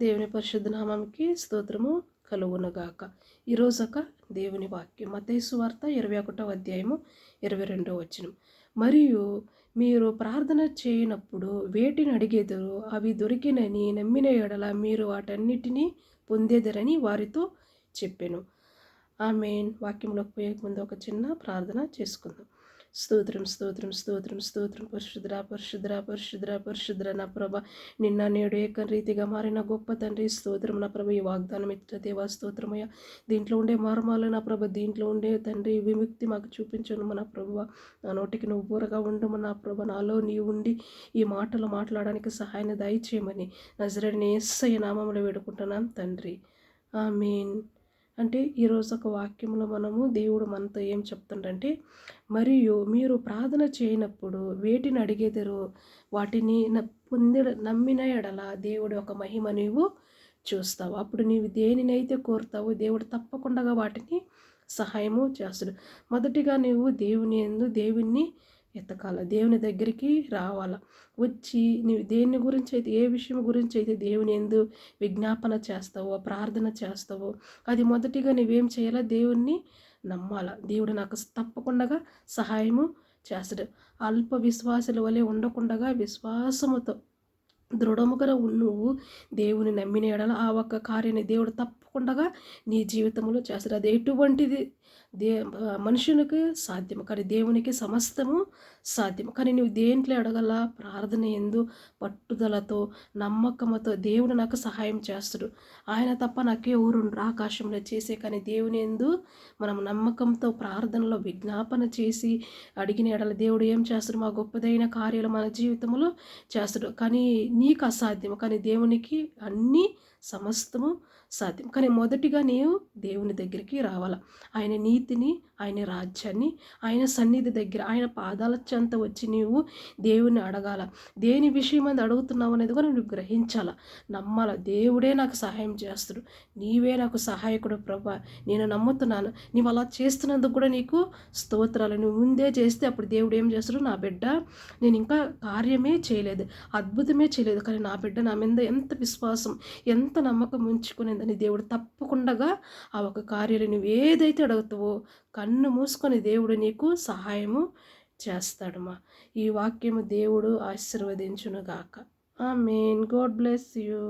దేవుని పరిశుద్ధ నామంకి స్తోత్రము కలుగునుగాక. ఈరోజు ఒక దేవుని వాక్యం మత్తయి సువార్త 21వ అధ్యాయము 22వ వచనం. మరియు మీరు ప్రార్థన చేయనప్పుడు వేటిని అడిగేదరో అవి దొరికినని నమ్మిన ఎడల మీరు వాటన్నిటినీ పొందేదరని వారితో చెప్పెను. ఆమేన్. వాక్యంలోకి పోయే ముందు ఒక చిన్న ప్రార్థన చేసుకుందాం. స్తోత్రం స్తోత్రం స్తోత్రం స్తోత్రం. పరిశుద్ర పరిశుద్ర పరిశుద్ర పరిశుద్ర నా ప్రభ, నిన్న నేడు ఏకరీతిగా మారిన గొప్ప తండ్రి స్తోత్రం నా ప్రభ. ఈ వాగ్దానం ఇచ్చిన దేవా స్తోత్రమయ్య. దీంట్లో ఉండే మర్మాలు నా ప్రభ, దీంట్లో ఉండే తండ్రి విముక్తి మాకు చూపించను మన ప్రభువ. నా నోటికి నువ్వు బూరగా ఉండము నా ప్రభ. నాలో నీవు ఉండి ఈ మాటలు మాట్లాడడానికి సహాయాన్ని దయచేయమని నజరేయుడైన యేసయ్య నామములో వేడుకుంటున్నాం తండ్రి. ఆమేన్. అంటే ఈరోజు ఒక వాక్యంలో మనము దేవుడు మనతో ఏం చెప్తుండంటే, మరియు మీరు ప్రార్థన చేయనప్పుడు వేటిని అడిగేదరో వాటిని నమ్మిన ఎడల దేవుడు ఒక మహిమ నీవు చూస్తావు. అప్పుడు నీవు దేనినైతే కోరుతావో దేవుడు తప్పకుండా వాటిని సహాయము చేస్తాడు. మొదటిగా నీవు దేవుణ్ణి ఎతకాల, దేవుని దగ్గరికి రావాల. వచ్చి నీవు దేని గురించి అయితే, ఏ విషయం గురించి అయితే దేవుని యందు విజ్ఞాపన చేస్తావో, ప్రార్థన చేస్తావో, అది మొదటిగా నువ్వేం చేయాలా? దేవుణ్ణి నమ్మాల. దేవుడు నాకు తప్పకుండా సహాయము చేస్తాడు. అల్ప విశ్వాసుల వలె ఉండకుండా విశ్వాసముతో దృఢముగా నువ్వు దేవుని నమ్మిన ఎడల ఆ ఒక్క కార్యాన్ని దేవుడు తప్పకుండా నీ జీవితంలో చేస్తాడు. అది ఎటువంటిది మనుషునికి సాధ్యము, కానీ దేవునికి సమస్తము సాధ్యం. కానీ నువ్వు దేంట్లో అడగల? ప్రార్థన యందు పట్టుదలతో నమ్మకముతో దేవుడు నాకు సహాయం చేస్తాడు, ఆయన తప్ప నాకే ఊరుండ్రు ఆకాశంలో చేసే. కానీ దేవుని యందు మనం నమ్మకంతో ప్రార్థనలో విజ్ఞాపన చేసి అడిగిన ఎడల దేవుడు ఏం చేస్తాడు? మా గొప్పదైన కార్యాలు మన జీవితంలో చేస్తాడు. కానీ నీకు అసాధ్యం, కానీ దేవునికి అన్నీ సమస్తము సాధ్యం. కానీ మొదటిగా నీవు దేవుని దగ్గరికి రావాల. ఆయన నీతిని, ఆయన రాజ్యాన్ని, ఆయన సన్నిధి దగ్గర, ఆయన పాదాల చెంత వచ్చి నీవు దేవుని అడగాల. దేని విషయం అది అడుగుతున్నావు అనేది కూడా నువ్వు గ్రహించాల, నమ్మాల. దేవుడే నాకు సహాయం చేస్తాడు, నీవే నాకు సహాయకుడు ప్రభా, నేను నమ్ముతున్నాను, నీవు అలా చేస్తున్నందుకు కూడా నీకు స్తోత్రాలు. నువ్వు ముందే చేస్తే అప్పుడు దేవుడు ఏం చేస్తాడు? నా బిడ్డ, నేను ఇంకా కార్యమే చేయలేదు, అద్భుతమే చేయలేదు, కానీ నా బిడ్డ నా మీద ఎంత విశ్వాసం, ఎంత నమ్మకం ఉంచుకునేదని దేవుడు తప్పకుండా ఆ ఒక కార్యాలు నువ్వు ఏదైతే అడుగుతావో కన్ను మూసుకొని దేవుడు నీకు సహాయము చేస్తాడమ్మా. ఈ వాక్యము దేవుడు ఆశీర్వదించునుగాక. ఆమేన్. God bless you.